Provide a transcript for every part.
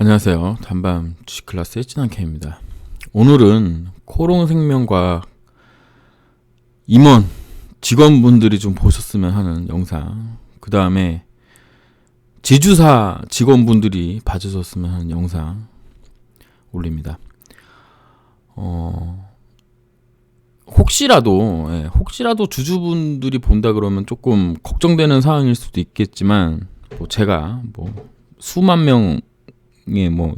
안녕하세요. 단밤 주식클래스의 진한케입니다. 오늘은 코롱생명과학 임원 직원분들이 좀 보셨으면 하는 영상, 그 다음에 제주사 직원분들이 봐주셨으면 하는 영상 올립니다. 혹시라도 주주분들이 본다 그러면 조금 걱정되는 사항일 수도 있겠지만, 제가 수만 명의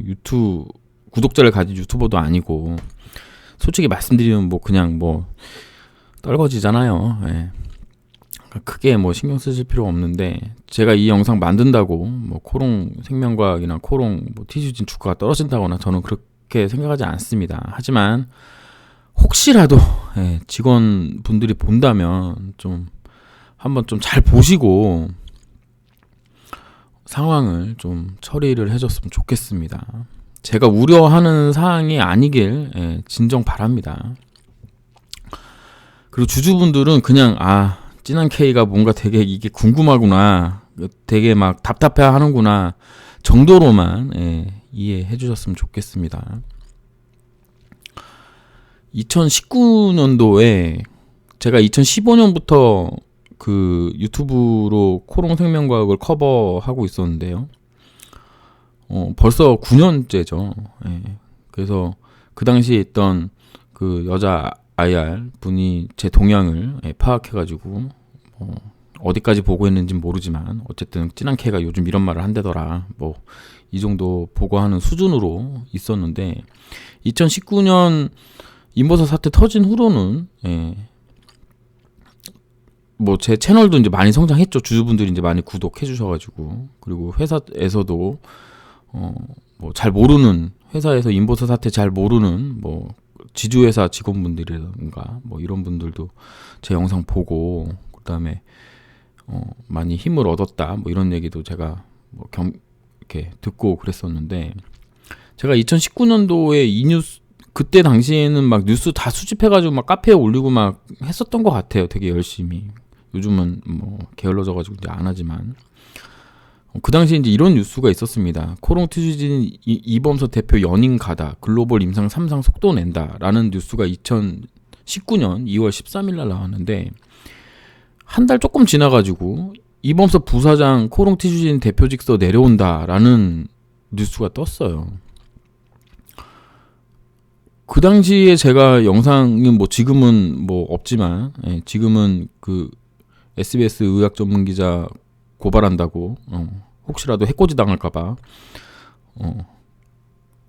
유튜브 구독자를 가진 유튜버도 아니고, 솔직히 말씀드리면 그냥 떨거지잖아요. 크게 신경 쓰실 필요 없는데, 제가 이 영상 만든다고 코롱 생명과학이나 코롱 티슈진 주가가 떨어진다거나 저는 그렇게 생각하지 않습니다. 하지만 혹시라도 직원분들이 본다면 한번 잘 보시고 상황을 좀 처리를 해줬으면 좋겠습니다. 제가 우려하는 사항이 아니길 진정 바랍니다. 그리고 주주분들은 그냥 진한 K가 뭔가 되게 이게 궁금하구나, 되게 막 답답해 하는구나 정도로만 이해해 주셨으면 좋겠습니다. 2019년도에 제가 2015년부터 그 유튜브로 코롱 생명과학을 커버하고 있었는데요. 벌써 9년째죠. 그래서 그 당시에 있던 그 여자 IR 분이 제 동향을 파악해가지고 어디까지 보고 있는지는 모르지만 어쨌든 진한 K가 요즘 이런 말을 한대더라, 이 정도 보고하는 수준으로 있었는데, 2019년 인버섯 사태 터진 후로는 제 채널도 이제 많이 성장했죠. 주주분들이 이제 많이 구독해 주셔가지고, 그리고 회사에서도 잘 모르는, 회사에서 인버섯 사태 잘 모르는 지주회사 직원분들이라든가 이런 분들도 제 영상 보고, 그 다음에 많이 힘을 얻었다 이런 얘기도 제가 이렇게 듣고 그랬었는데, 제가 2019년도에 이 뉴스, 그때 당시에는 뉴스 다 수집해가지고 카페에 올리고 했었던 것 같아요. 되게 열심히. 요즘은 게을러져가지고 이제 안 하지만, 그 당시에 이제 이런 뉴스가 있었습니다. 코롱 티슈진 이범서 대표 연임 가다, 글로벌 임상 3상 속도 낸다 라는 뉴스가 2019년 2월 13일 날 나왔는데, 한 달 조금 지나가지고 이범서 부사장 코롱 티슈진 대표직서 내려온다 라는 뉴스가 떴어요. 그 당시에 제가 영상은 지금은 없지만, 지금은 그 SBS 의학 전문 기자 고발한다고 혹시라도 해코지 당할까봐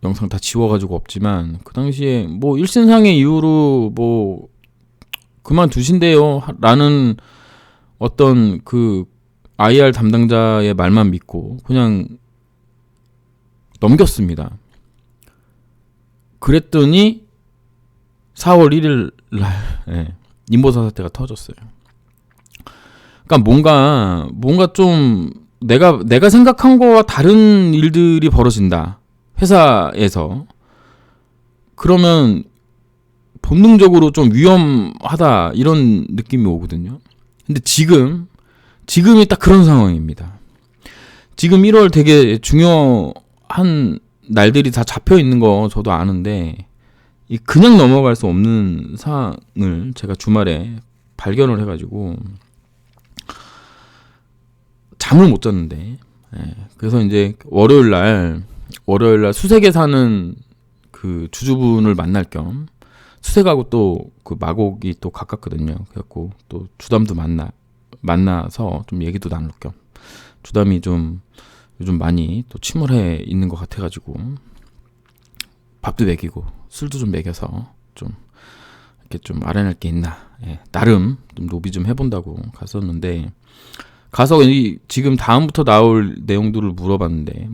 영상 다 지워가지고 없지만, 그 당시에 일신상의 이유로 그만두신대요 라는 어떤 그 IR 담당자의 말만 믿고 그냥 넘겼습니다. 그랬더니 4월 1일 날 인버섯 사태가 터졌어요. 그러니까 뭔가 좀 내가 생각한 거와 다른 일들이 벌어진다, 회사에서. 그러면 본능적으로 좀 위험하다 이런 느낌이 오거든요. 근데 지금이 딱 그런 상황입니다. 지금 1월 되게 중요한 날들이 다 잡혀 있는 거 저도 아는데, 그냥 넘어갈 수 없는 사항을 제가 주말에 발견을 해가지고 잠을 못 잤는데, 그래서 이제 월요일 날 수색에 사는 그 주주분을 만날 겸, 수색하고 또 그 마곡이 또 가깝거든요. 그래갖고 또 주담도 만나서 좀 얘기도 나눌 겸, 주담이 좀 요즘 많이 또 침울해 있는 것 같아가지고 밥도 먹이고 술도 좀 먹여서 좀 이렇게 좀 알아낼 게 있나, 나름 좀 노비 좀 해본다고 갔었는데, 가서 지금 다음부터 나올 내용들을 물어봤는데,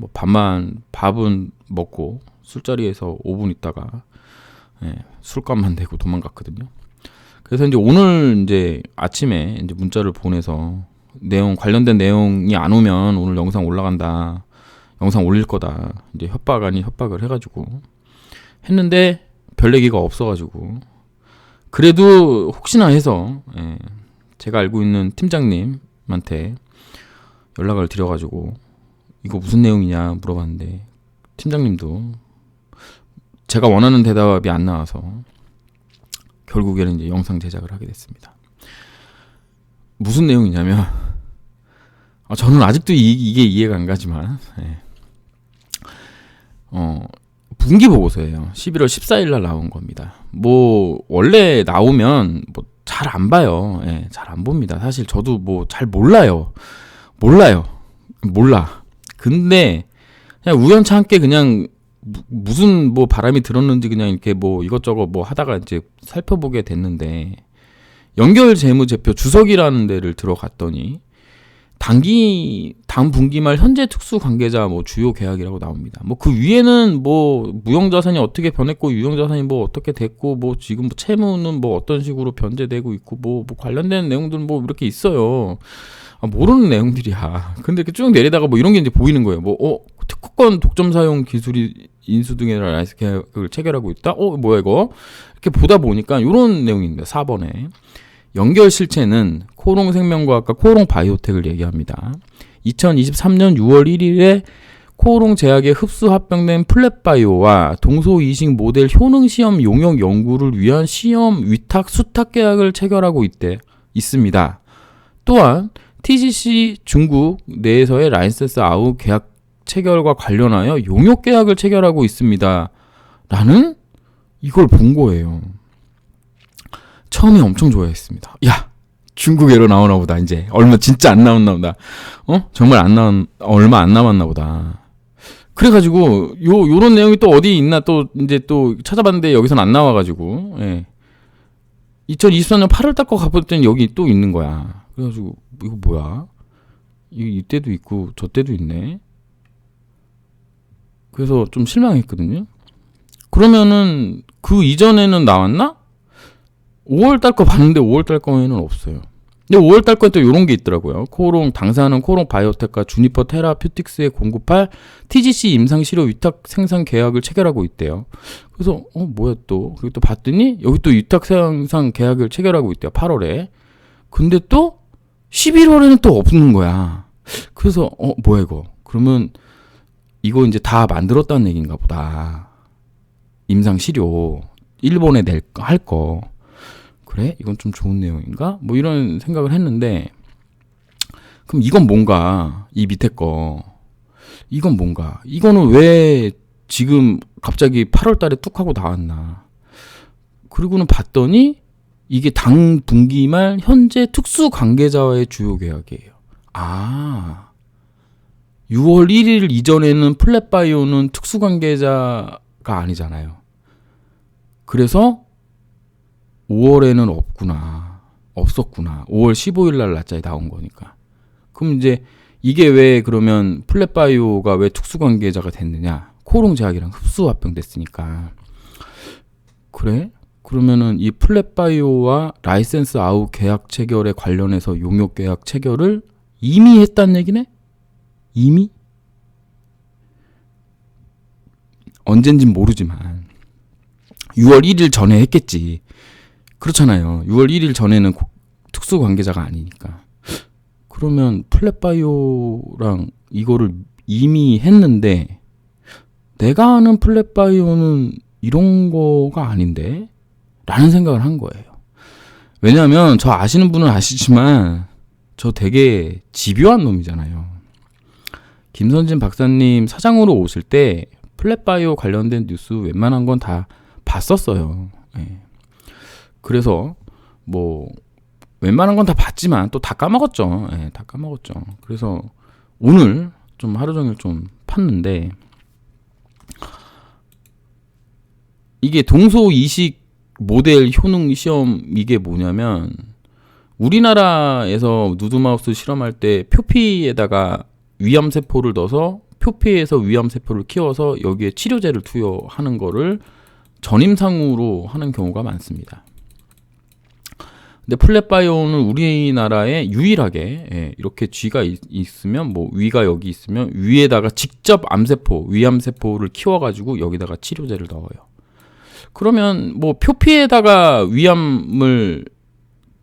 밥은 먹고 술자리에서 5분 있다가 술값만 내고 도망갔거든요. 그래서 이제 오늘 이제 아침에 이제 문자를 보내서 관련된 내용이 안 오면 오늘 영상 올라간다, 영상 올릴 거다, 이제 협박 아닌 협박을 해가지고 했는데 별 얘기가 없어가지고, 그래도 혹시나 해서 제가 알고 있는 팀장님한테 연락을 드려가지고 이거 무슨 내용이냐 물어봤는데, 팀장님도 제가 원하는 대답이 안 나와서 결국에는 이제 영상 제작을 하게 됐습니다. 무슨 내용이냐면 저는 아직도 이게 이해가 안 가지만 분기 보고서예요. 11월 14일 날 나온 겁니다. 뭐 원래 나오면 뭐 잘 안 봐요. 잘 안 봅니다. 사실 저도 뭐 잘 몰라. 근데 그냥 우연찮게 그냥 무슨 뭐 바람이 들었는지 그냥 이렇게 뭐 이것저것 뭐 하다가 이제 살펴보게 됐는데 연결 재무제표 주석이라는 데를 들어갔더니 다음 분기 말 현재 특수 관계자 뭐 주요 계약이라고 나옵니다. 뭐 그 위에는 뭐 무형자산이 어떻게 변했고 유형자산이 뭐 어떻게 됐고 뭐 지금 뭐 채무는 뭐 어떤 식으로 변제되고 있고 뭐 관련된 내용들 뭐 이렇게 있어요. 모르는 내용들이야. 근데 이렇게 쭉 내리다가 뭐 이런 게 이제 보이는 거예요. 뭐 특허권 독점 사용 기술이 인수 등의 라이센스 계약을 체결하고 있다. 뭐야 이거? 이렇게 보다 보니까 이런 내용입니다. 4번에. 연결 실체는 코오롱생명과학과 코오롱바이오텍을 얘기합니다. 2023년 6월 1일에 코오롱 제약에 흡수 합병된 플랫바이오와 동소이식 모델 효능 시험 용역 연구를 위한 시험 위탁 수탁 계약을 체결하고 있습니다. 또한 TGC 중국 내에서의 라이센스 아웃 계약 체결과 관련하여 용역 계약을 체결하고 있습니다. 라는 이걸 본 거예요. 처음에 엄청 좋아했습니다. 야, 중국에로 나오나 보다. 이제 얼마 진짜 안 나왔나 보다. 정말 얼마 안 남았나 보다. 그래가지고 요런 내용이 또 어디 있나 또 이제 또 찾아봤는데 여기선 안 나와가지고 2024년 8월 달 거 가봤더니 여기 또 있는 거야. 그래가지고 이거 뭐야? 이때도 있고 저 때도 있네. 그래서 좀 실망했거든요. 그러면은 그 이전에는 나왔나? 5월달 거 봤는데 5월달 거에는 없어요. 근데 5월달 거에 또 이런 게 있더라고요. 코오롱 당사는 코오롱 바이오텍과 주니퍼 테라퓨틱스에 공급할 TGC 임상 시료 위탁 생산 계약을 체결하고 있대요. 그래서 뭐야 또 그리고 또 봤더니 여기 또 위탁 생산 계약을 체결하고 있대요. 8월에. 근데 또 11월에는 또 없는 거야. 그래서 뭐야 이거? 그러면 이거 이제 다 만들었다는 얘기인가 보다. 임상 시료 일본에 할 거. 그래? 이건 좀 좋은 내용인가? 뭐 이런 생각을 했는데 그럼 이건 뭔가? 이 밑에 거 이건 뭔가? 이거는 왜 지금 갑자기 8월 달에 뚝 하고 나왔나? 그리고는 봤더니 이게 당 분기 말 현재 특수 관계자와의 주요 계약이에요. 6월 1일 이전에는 플랫바이오는 특수 관계자가 아니잖아요. 그래서 5월에는 없었구나. 5월 15일 날 날짜에 나온 거니까. 그럼 이제 이게 왜 그러면 플랫바이오가 왜 특수관계자가 됐느냐? 코오롱 제약이랑 흡수 합병됐으니까. 그래? 그러면은 이 플랫바이오와 라이센스 아웃 계약 체결에 관련해서 용역 계약 체결을 이미 했다는 얘기네? 이미? 언젠진 모르지만 6월 1일 전에 했겠지. 그렇잖아요. 6월 1일 전에는 특수 관계자가 아니니까. 그러면 플랫바이오랑 이거를 이미 했는데 내가 아는 플랫바이오는 이런 거가 아닌데? 라는 생각을 한 거예요. 왜냐하면 저 아시는 분은 아시지만 저 되게 집요한 놈이잖아요. 김선진 박사님 사장으로 오실 때 플랫바이오 관련된 뉴스 웬만한 건 다 봤었어요. 그래서 뭐 웬만한 건 다 봤지만 또 다 까먹었죠. 다 까먹었죠. 그래서 오늘 좀 하루 종일 좀 팠는데 이게 동소 이식 모델 효능 시험 이게 뭐냐면 우리나라에서 누드마우스 실험할 때 표피에다가 위암세포를 넣어서 표피에서 위암세포를 키워서 여기에 치료제를 투여하는 거를 전임상으로 하는 경우가 많습니다. 근데 플랫바이오는 우리나라에 유일하게 이렇게 쥐가 있으면 뭐 위가 여기 있으면 위에다가 직접 암세포, 위암세포를 키워가지고 여기다가 치료제를 넣어요. 그러면 뭐 표피에다가 위암을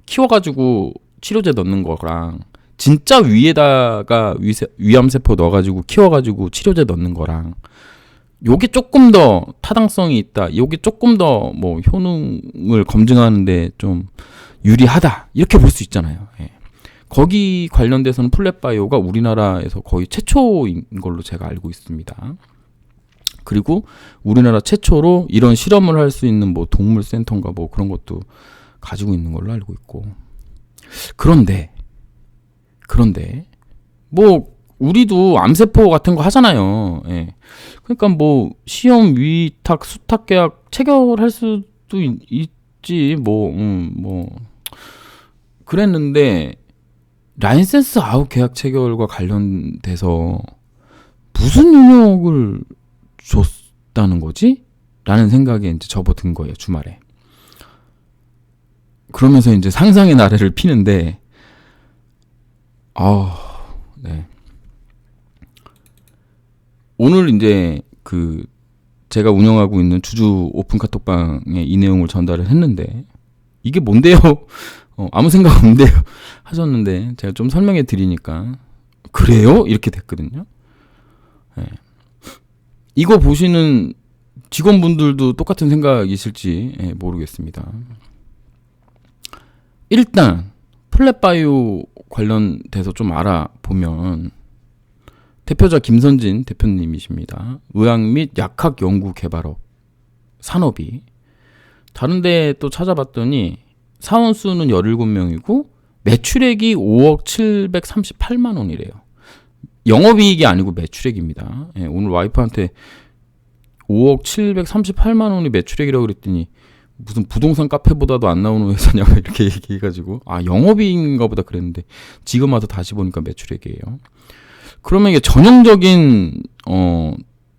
키워가지고 치료제 넣는 거랑 진짜 위에다가 위암세포 넣어가지고 키워가지고 치료제 넣는 거랑 요게 조금 더 타당성이 있다. 요게 조금 더 뭐 효능을 검증하는데 좀 유리하다. 이렇게 볼 수 있잖아요. 예. 거기 관련돼서는 플랫바이오가 우리나라에서 거의 최초인 걸로 제가 알고 있습니다. 그리고 우리나라 최초로 이런 실험을 할 수 있는 뭐 동물센터인가 뭐 그런 것도 가지고 있는 걸로 알고 있고. 그런데 뭐 우리도 암세포 같은 거 하잖아요. 예. 그러니까 뭐 시험 위탁 수탁 계약 체결할 수도 있지 뭐 그랬는데 라이센스 아웃 계약 체결과 관련돼서 무슨 영역을 줬다는 거지? 라는 생각에 이제 접어든 거예요, 주말에. 그러면서 이제 상상의 나래를 피는데, 네. 오늘 이제 제가 운영하고 있는 주주 오픈 카톡방에 이 내용을 전달을 했는데, 이게 뭔데요? 아무 생각 없는데요? 하셨는데, 제가 좀 설명해 드리니까, 그래요? 이렇게 됐거든요. 네. 이거 보시는 직원분들도 똑같은 생각이실지 모르겠습니다. 일단 플랫바이오 관련돼서 좀 알아보면 대표자 김선진 대표님이십니다. 의학 및 약학 연구 개발업 산업이 다른데 또 찾아봤더니 사원 수는 17명이고 매출액이 5억 738만 원이래요. 영업이익이 아니고 매출액입니다. 예, 오늘 와이프한테 5억 738만 원이 매출액이라고 그랬더니 무슨 부동산 카페보다도 안 나오는 회사냐고 이렇게 얘기해가지고 영업이익인가 보다 그랬는데 지금 와서 다시 보니까 매출액이에요. 그러면 이게 전형적인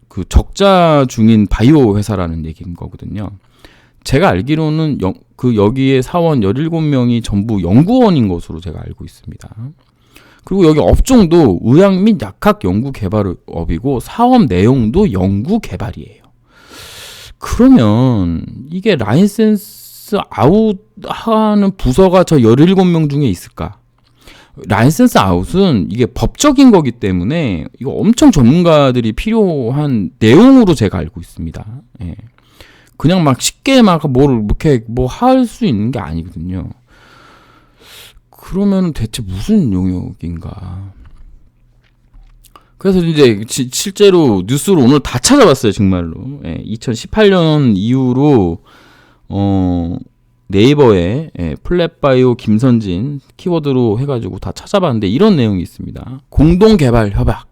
그 적자 중인 바이오 회사라는 얘기인 거거든요. 제가 알기로는 여기에 사원 17명이 전부 연구원인 것으로 제가 알고 있습니다. 그리고 여기 업종도 의학 및 약학 연구 개발업이고 사업 내용도 연구 개발이에요. 그러면 이게 라이센스 아웃하는 부서가 저 17명 중에 있을까? 라이센스 아웃은 이게 법적인 거기 때문에 이거 엄청 전문가들이 필요한 내용으로 제가 알고 있습니다. 예. 그냥 막 쉽게 막 이렇게 뭐 할 수 있는 게 아니거든요. 그러면 대체 무슨 영역인가? 그래서 이제 실제로 뉴스를 오늘 다 찾아봤어요, 정말로. 2018년 이후로 네이버에 플랫바이오 김선진 키워드로 해가지고 다 찾아봤는데 이런 내용이 있습니다. 공동개발 협약,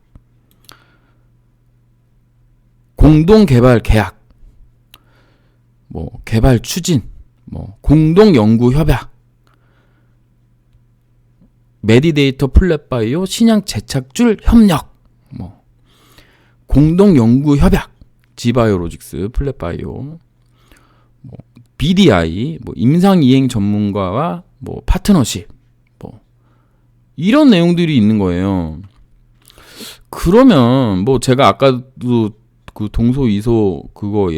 공동개발 계약, 뭐 개발 추진, 뭐 공동연구 협약, 메디데이터 플랫바이오 신약 제착줄 협력, 뭐 공동연구 협약, 지바이오로직스 플랫바이오, 뭐 BDI, 뭐 임상이행 전문가와 뭐 파트너십, 뭐 이런 내용들이 있는 거예요. 그러면 뭐 제가 아까도 그 동소이소 그거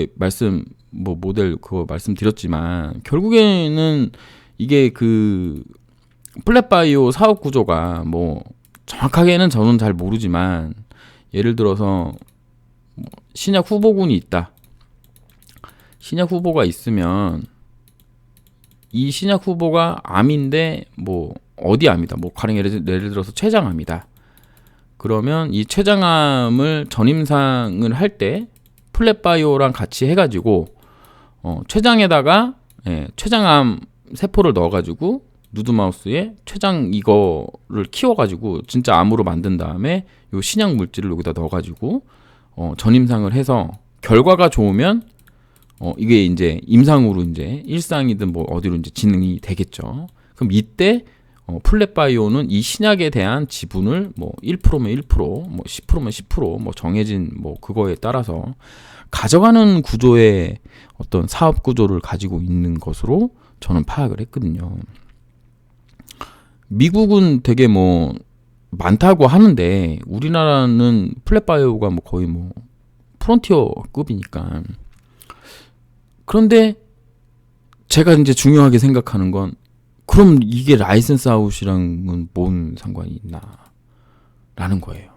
모델 그거 말씀드렸지만 결국에는 이게 그 플랫바이오 사업 구조가 뭐 정확하게는 저는 잘 모르지만 예를 들어서 신약 후보군이 있다. 신약 후보가 있으면 이 신약 후보가 암인데 뭐 어디 암이다. 뭐 가령 예를 들어서 췌장암이다. 그러면 이 췌장암을 전임상을 할 때 플랫바이오랑 같이 해가지고 췌장에다가 췌장암 세포를 넣어가지고 누드마우스에 췌장 이거를 키워가지고 진짜 암으로 만든 다음에 요 신약 물질을 여기다 넣어가지고 전임상을 해서 결과가 좋으면 이게 이제 임상으로 이제 일상이든 뭐 어디로 이제 진행이 되겠죠. 그럼 이때 플랫바이오는 이 신약에 대한 지분을 뭐 1%면 1%, 뭐 10%면 10%, 뭐 정해진 뭐 그거에 따라서 가져가는 구조의 어떤 사업 구조를 가지고 있는 것으로 저는 파악을 했거든요. 미국은 되게 뭐 많다고 하는데 우리나라는 플랫바이오가 뭐 거의 뭐 프론티어급이니까. 그런데 제가 이제 중요하게 생각하는 건 그럼 이게 라이센스 아웃이랑은 뭔 상관이 있나 라는 거예요.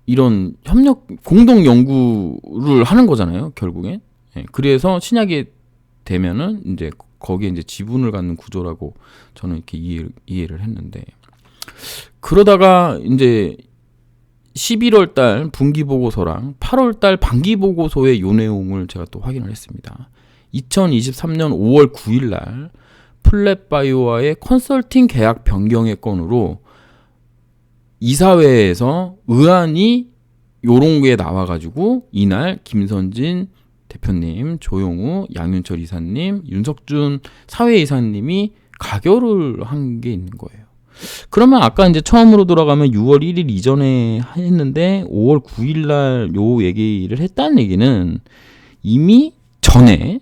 이런 협력 공동 연구를 하는 거잖아요, 결국엔. 예, 그래서 신약이 되면은 이제 거기에 이제 지분을 갖는 구조라고 저는 이렇게 이해를 했는데, 그러다가 이제 11월 달 분기 보고서랑 8월 달 반기 보고서의 요 내용을 제가 또 확인을 했습니다. 2023년 5월 9일 날 플랫바이오와의 컨설팅 계약 변경의 건으로 이사회에서 의안이 요런 게 나와가지고 이날 김선진 대표님, 조용우, 양윤철 이사님, 윤석준 사회이사님이 가결을 한 게 있는 거예요. 그러면 아까 이제 처음으로 돌아가면 6월 1일 이전에 했는데 5월 9일 날 요 얘기를 했다는 얘기는 이미 전에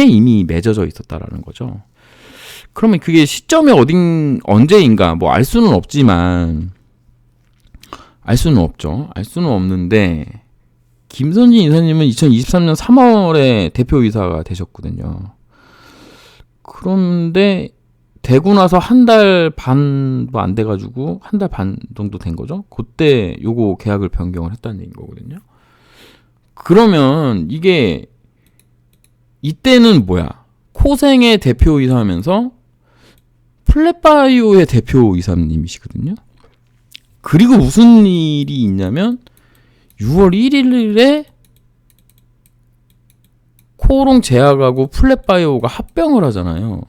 이미 맺어져 있었다라는 거죠. 그러면 그게 시점이 언제인가 뭐 알 수는 없지만, 알 수는 없죠. 알 수는 없는데, 김선진 이사님은 2023년 3월에 대표이사가 되셨거든요. 그런데 되고 나서 한 달 반도 안 돼가지고 한 달 반 정도 된 거죠. 그때 요거 계약을 변경을 했다는 얘기인 거거든요. 그러면 이게 이때는 뭐야? 코생의 대표이사하면서 플랫바이오의 대표이사님이시거든요. 그리고 무슨 일이 있냐면 6월 1일에 코오롱 제약하고 플랫바이오가 합병을 하잖아요.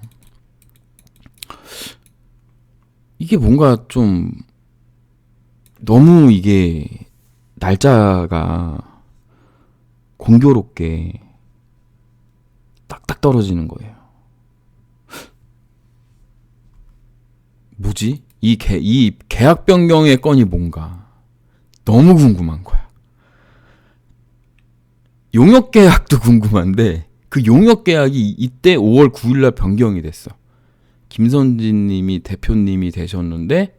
이게 뭔가 좀 너무 이게 날짜가 공교롭게 딱딱 떨어지는 거예요. 뭐지? 이 계약 변경의 건이 뭔가 너무 궁금한 거야. 용역 계약도 궁금한데 그 용역 계약이 이때 5월 9일날 변경이 됐어. 김선진 님이 대표님이 되셨는데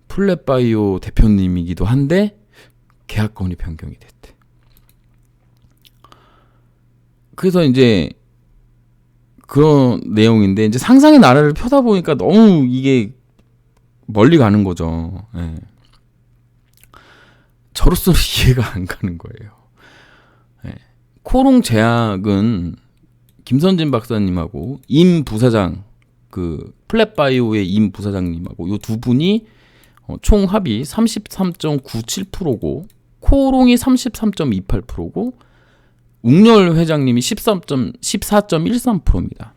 플랫바이오 대표님이기도 한데 계약건이 변경이 됐대. 그래서 이제 그런 내용인데, 이제 상상의 나라를 펴다 보니까 너무 이게 멀리 가는 거죠. 예. 저로서는 이해가 안 가는 거예요. 예. 코오롱 제약은 김선진 박사님하고 임 부사장, 그 플랫바이오의 임 부사장님하고 요 두 분이 총 합이 33.97%고 코오롱이 33.28%고 웅렬 회장님이 14.13%입니다.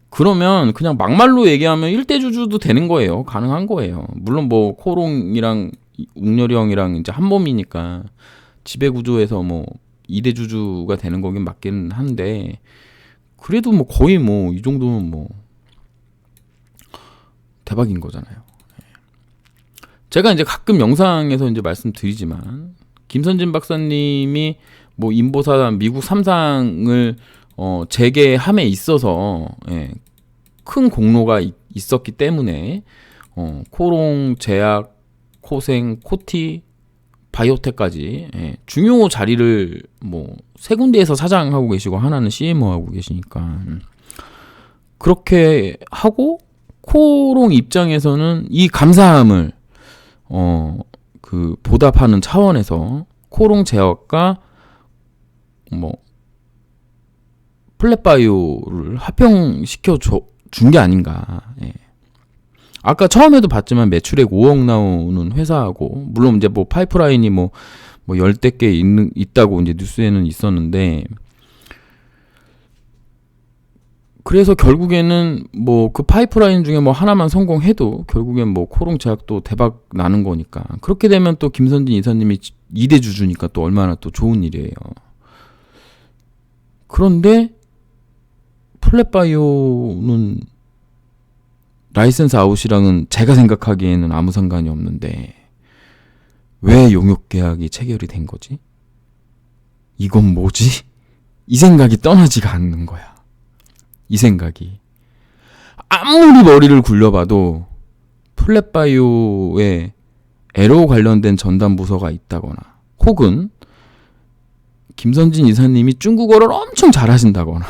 그러면 그냥 막말로 얘기하면 1대 주주도 되는 거예요. 가능한 거예요. 물론 뭐 코오롱이랑 웅렬이 형이랑 이제 한 몸이니까 지배 구조에서 뭐 2대 주주가 되는 거긴 맞긴 한데, 그래도 뭐 거의 뭐 이 정도면 뭐 대박인 거잖아요. 제가 이제 가끔 영상에서 이제 말씀드리지만 김선진 박사님이 뭐 임보사 미국 3상을 재개함에 있어서 큰 공로가 있었기 때문에 코오롱 제약, 코생, 코티, 바이오텍까지 중요 자리를 뭐 세 군데에서 사장하고 계시고 하나는 CMO 하고 계시니까 그렇게 하고, 코오롱 입장에서는 이 감사함을 그 보답하는 차원에서 코오롱 제약과 뭐 플랫바이오를 합병시켜 준 게 아닌가. 예. 아까 처음에도 봤지만 매출액 5억 나오는 회사하고, 물론 이제 뭐 파이프라인이 뭐 10대 개 있다고 이제 뉴스에는 있었는데, 그래서 결국에는 뭐 그 파이프라인 중에 뭐 하나만 성공해도 결국엔 뭐 코오롱 제약도 대박 나는 거니까, 그렇게 되면 또 김선진 이사님이 2대 주주니까 또 얼마나 또 좋은 일이에요. 그런데 플랫바이오는 라이센스 아웃이랑은 제가 생각하기에는 아무 상관이 없는데 왜 용역 계약이 체결이 된 거지? 이건 뭐지? 이 생각이 떠나지가 않는 거야. 이 생각이. 아무리 머리를 굴려봐도 플랫바이오에 에로 관련된 전담 부서가 있다거나, 혹은 김선진 이사님이 중국어를 엄청 잘하신다거나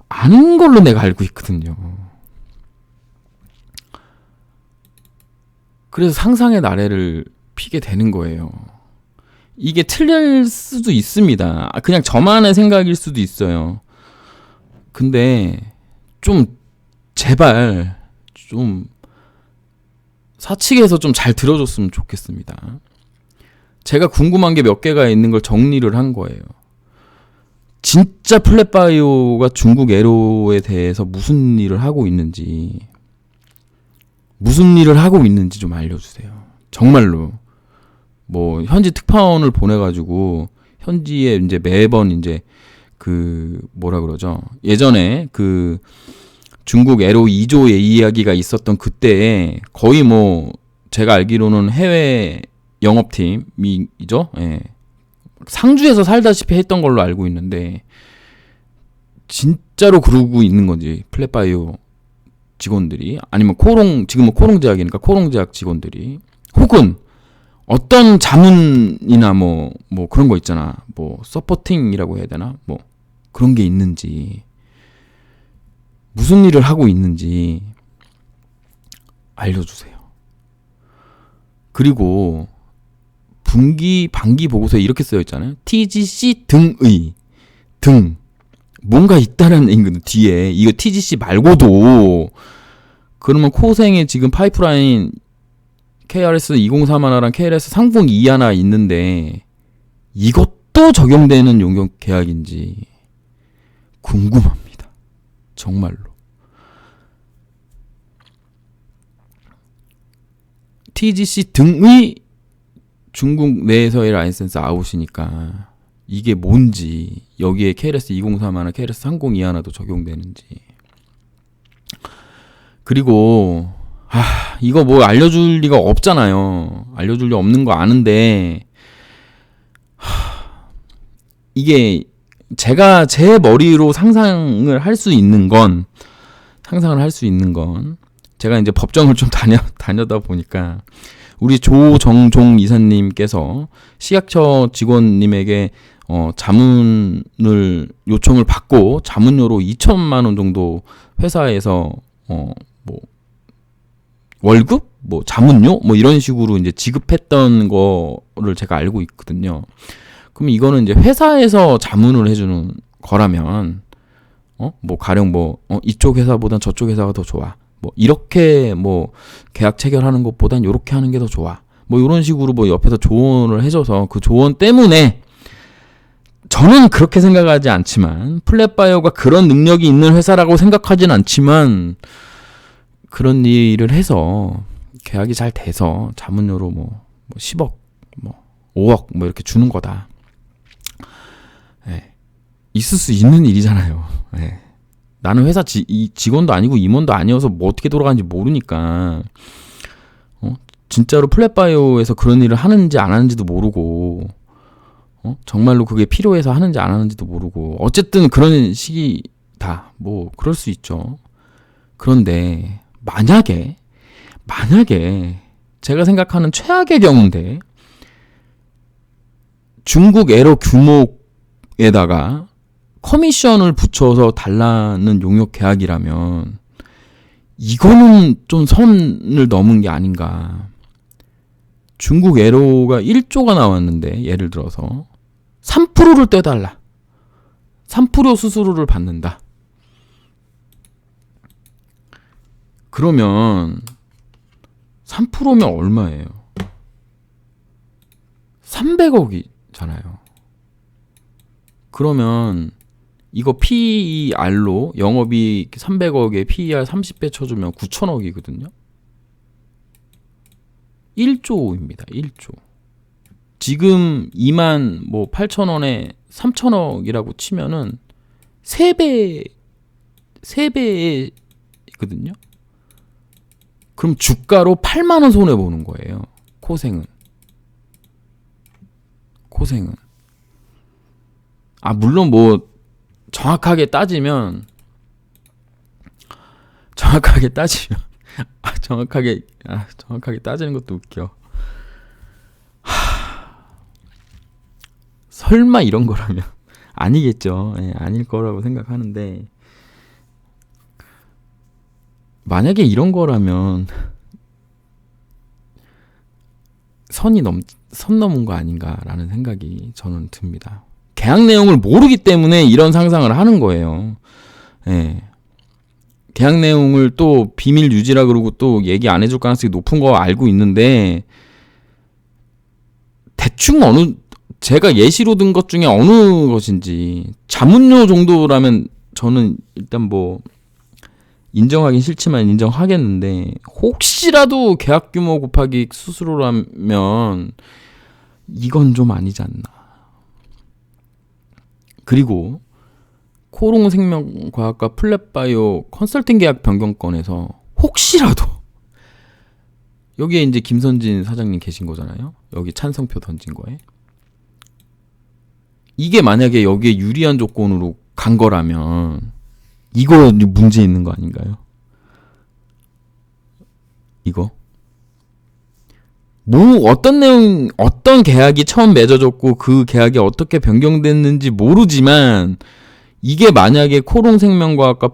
아는 걸로 내가 알고 있거든요. 그래서 상상의 나래를 피게 되는 거예요. 이게 틀릴 수도 있습니다. 그냥 저만의 생각일 수도 있어요. 근데 좀 제발 좀 사측에서 좀 잘 들어줬으면 좋겠습니다. 제가 궁금한 게 몇 개가 있는 걸 정리를 한 거예요. 진짜 플랫바이오가 중국 에로에 대해서 무슨 일을 하고 있는지 좀 알려주세요. 정말로. 뭐 현지 특파원을 보내가지고 현지에 이제 매번 이제 그 뭐라 그러죠? 예전에 그 중국 에로 2조의 이야기가 있었던 그때에 거의 뭐 제가 알기로는 해외 영업팀이죠. 예. 상주에서 살다시피 했던 걸로 알고 있는데 진짜로 그러고 있는 건지 플랫바이오 직원들이 아니면 지금은 코롱제약이니까 코롱제약 직원들이 혹은 어떤 자문이나 뭐 그런 거 있잖아. 뭐 서포팅이라고 해야 되나? 뭐 그런 게 있는지 무슨 일을 하고 있는지 알려주세요. 그리고 반기 보고서에 이렇게 쓰여 있잖아요. TGC 등의 등 뭔가 있다는 얘기거든. 뒤에 이거 TGC 말고도 그러면 코생에 지금 파이프라인 KRS 2031랑 KRS 302 하나 있는데 이것도 적용되는 용역 계약인지 궁금합니다. 정말로. TGC 등의 중국 내에서의 라이센스 아웃이니까 이게 뭔지 여기에 KRS 2031, KRS 302 하나도 적용되는지 그리고 이거 뭐 알려줄 리가 없잖아요. 알려줄 리 없는 거 아는데 이게 제가 제 머리로 상상을 할 수 있는 건 제가 이제 법정을 좀 다녀다 보니까 우리 조정종 이사님께서 식약처 직원님에게 자문을 요청을 받고 자문료로 2천만 원 정도 회사에서 뭐 월급, 뭐 자문료, 뭐 이런 식으로 이제 지급했던 거를 제가 알고 있거든요. 그럼 이거는 이제 회사에서 자문을 해주는 거라면, 뭐 가령 이쪽 회사보단 저쪽 회사가 더 좋아. 뭐 이렇게 뭐 계약 체결하는 것보단 이렇게 하는 게 더 좋아. 뭐 이런 식으로 뭐 옆에서 조언을 해줘서 그 조언 때문에 저는 그렇게 생각하지 않지만 플랫바이오가 그런 능력이 있는 회사라고 생각하진 않지만 그런 일을 해서 계약이 잘 돼서 자문료로 뭐 10억, 뭐 5억 뭐 이렇게 주는 거다. 예. 있을 수 있는 일이잖아요. 예. 나는 회사 직원도 아니고 임원도 아니어서 뭐 어떻게 돌아가는지 모르니까 진짜로 플랫바이오에서 그런 일을 하는지 안 하는지도 모르고 정말로 그게 필요해서 하는지 안 하는지도 모르고 어쨌든 그런 시기다. 뭐 그럴 수 있죠. 그런데 만약에 제가 생각하는 최악의 경우인데 중국 에러 규모에다가 커미션을 붙여서 달라는 용역 계약이라면 이거는 좀 선을 넘은 게 아닌가. 중국 에러가 1조가 나왔는데 예를 들어서 3%를 떼달라. 3% 수수료를 받는다. 그러면 3%면 얼마예요? 300억이잖아요. 그러면 이거 PER로 영업이익 300억에 PER 30배 쳐주면 9천억이거든요. 1조입니다. 1조. 지금 2만 뭐 8천원에 3천억이라고 치면은 3배거든요. 그럼 주가로 8만 원 손해 보는 거예요. 코생은. 물론 뭐 정확하게 따지면 정확하게 따지는 것도 웃겨. 설마 이런 거라면 아니겠죠. 예, 아닐 거라고 생각하는데 만약에 이런 거라면 선 넘은 거 아닌가라는 생각이 저는 듭니다. 계약 내용을 모르기 때문에 이런 상상을 하는 거예요. 예. 계약 내용을 또 비밀 유지라 그러고 또 얘기 안 해줄 가능성이 높은 거 알고 있는데, 대충 제가 예시로 든 것 중에 어느 것인지, 자문료 정도라면 저는 일단 뭐 인정하긴 싫지만 인정하겠는데, 혹시라도 계약 규모 곱하기 수수료라면 이건 좀 아니지 않나. 그리고 코롱생명과학과 플랫바이오 컨설팅 계약 변경권에서 혹시라도, 여기에 이제 김선진 사장님 계신 거잖아요. 여기 찬성표 던진 거에. 이게 만약에 여기에 유리한 조건으로 간 거라면 이거 문제 있는 거 아닌가요? 이거 뭐 어떤 계약이 처음 맺어졌고 그 계약이 어떻게 변경됐는지 모르지만, 이게 만약에 코롱생명과학과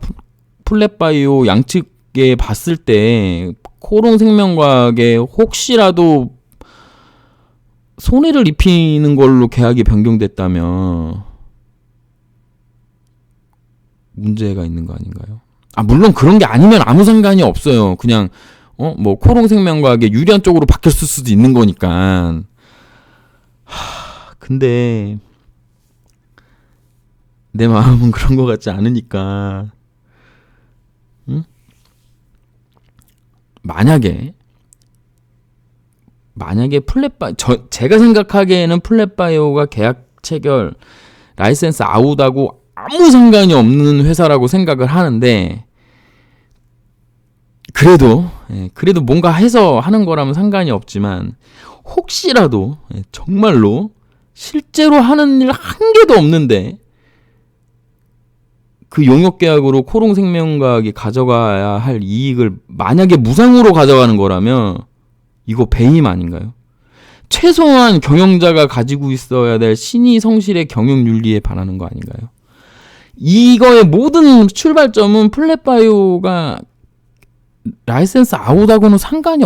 플랫바이오 양측에 봤을 때 코롱생명과학에 혹시라도 손해를 입히는 걸로 계약이 변경됐다면 문제가 있는 거 아닌가요? 물론 그런 게 아니면 아무 상관이 없어요. 그냥 뭐 코롱생명과학에 유리한 쪽으로 바뀌었을 수도 있는 거니까. 근데 내 마음은 그런 거 같지 않으니까. 응? 만약에 제가 생각하기에는 플랫바이오가 계약 체결 라이센스 아웃하고 아무 상관이 없는 회사라고 생각을 하는데, 그래도 뭔가 해서 하는 거라면 상관이 없지만, 혹시라도 정말로 실제로 하는 일 한 개도 없는데 그 용역계약으로 코롱생명과학이 가져가야 할 이익을 만약에 무상으로 가져가는 거라면 이거 배임 아닌가요? 최소한 경영자가 가지고 있어야 될 신의 성실의 경영윤리에 반하는 거 아닌가요? 이거의 모든 출발점은 플랫바이오가 라이센스 아웃하고는 상관이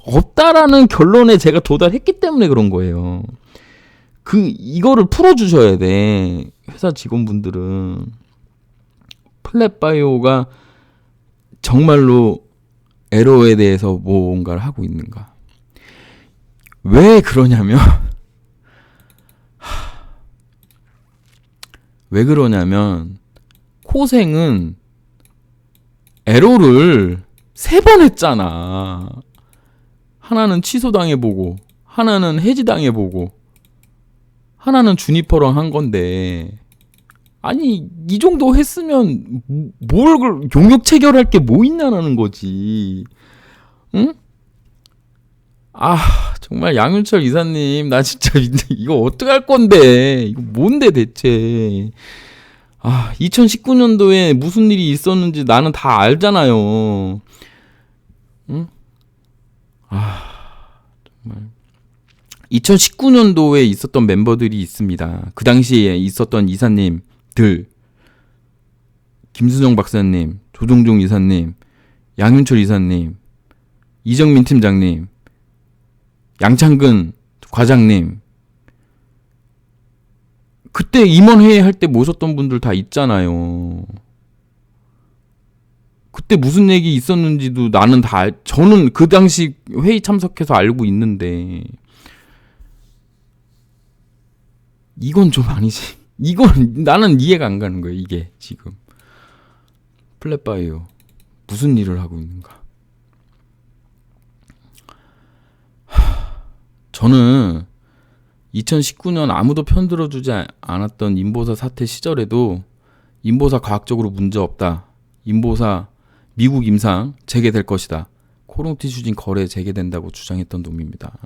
없다라는 결론에 제가 도달했기 때문에 그런 거예요. 이거를 풀어주셔야 돼. 회사 직원분들은. 플랫바이오가 정말로 에러에 대해서 뭔가를 하고 있는가. 왜 그러냐면 코생은 에러를 3번 했잖아. 하나는 취소당해보고, 하나는 해지당해보고, 하나는 주니퍼랑 한 건데, 아니 이 정도 했으면 뭘 용역 체결할 게 뭐 있냐라는 거지. 응? 정말 양윤철 이사님, 나 진짜 이거 어떡할 건데, 이거 뭔데 대체. 2019년도에 무슨 일이 있었는지 나는 다 알잖아요. 응? 정말 2019년도에 있었던 멤버들이 있습니다. 그 당시에 있었던 이사님들, 김수정 박사님, 조종종 이사님, 양윤철 이사님, 이정민 팀장님, 양창근 과장님, 그때 임원회의 할 때 모셨던 분들 다 있잖아요. 그때 무슨 얘기 있었는지도 나는 저는 그 당시 회의 참석해서 알고 있는데, 이건 좀 아니지. 이건 나는 이해가 안 가는 거예요. 이게 지금 플랫바이오 무슨 일을 하고 있는가. 저는 2019년 아무도 편들어주지 않았던 인보사 사태 시절에도 인보사 과학적으로 문제없다, 인보사 미국 임상 재개될 것이다, 코롱티슈진 거래 재개된다고 주장했던 놈입니다.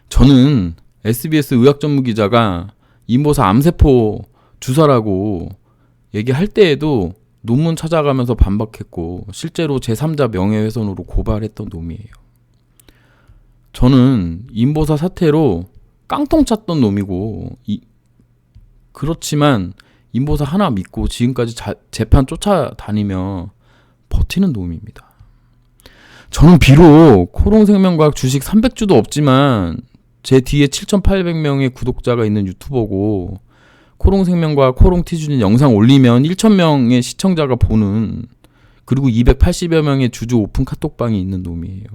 저는 SBS 의학전문기자가 인보사 암세포 주사라고 얘기할 때에도 논문 찾아가면서 반박했고, 실제로 제3자 명예훼손으로 고발했던 놈이에요. 저는 인보사 사태로 깡통 찼던 놈이고, 그렇지만 인보사 하나 믿고 지금까지 재판 쫓아다니며 버티는 놈입니다. 저는 비록 코롱생명과학 주식 300주도 없지만 제 뒤에 7,800명의 구독자가 있는 유튜버고 코롱생명과학 코롱티주는 영상 올리면 1,000명의 시청자가 보는, 그리고 280여 명의 주주 오픈 카톡방이 있는 놈이에요.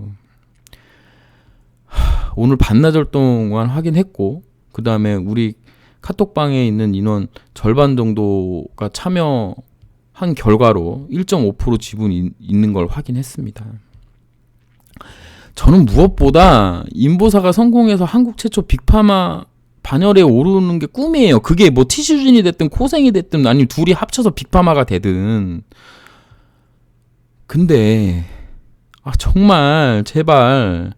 오늘 반나절 동안 확인했고, 그 다음에 우리 카톡방에 있는 인원 절반 정도가 참여한 결과로 1.5% 지분이 있는 걸 확인했습니다. 저는 무엇보다 인보사가 성공해서 한국 최초 빅파마 반열에 오르는 게 꿈이에요. 그게 뭐 티슈진이 됐든 코생이 됐든 아니면 둘이 합쳐서 빅파마가 되든. 근데 정말 제발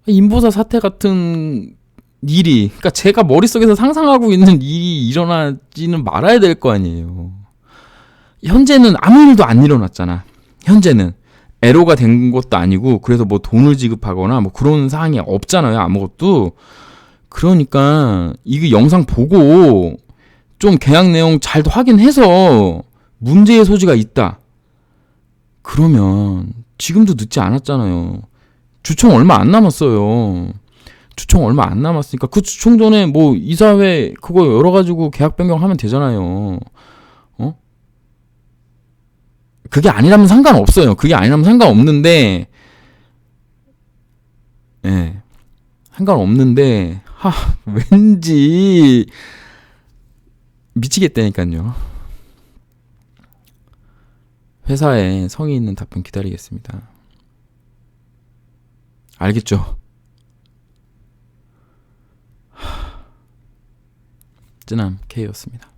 인보사 사태 같은 일이, 그러니까 제가 머릿속에서 상상하고 있는 일이 일어나지는 말아야 될 거 아니에요. 현재는 아무 일도 안 일어났잖아. 현재는 애로가 된 것도 아니고, 그래서 뭐 돈을 지급하거나 뭐 그런 사항이 없잖아요. 아무것도. 그러니까 이거 영상 보고 좀 계약 내용 잘 확인해서 문제의 소지가 있다, 그러면 지금도 늦지 않았잖아요. 주총 얼마 안 남았어요. 주총 얼마 안 남았으니까 그 주총 전에 뭐 이사회 그거 열어가지고 계약 변경하면 되잖아요. 그게 아니라면 상관없어요. 그게 아니라면 상관없는데, 예, 상관없는데, 왠지 미치겠다니까요. 회사에 성의 있는 답변 기다리겠습니다. 알겠죠? 쯔남 K였습니다.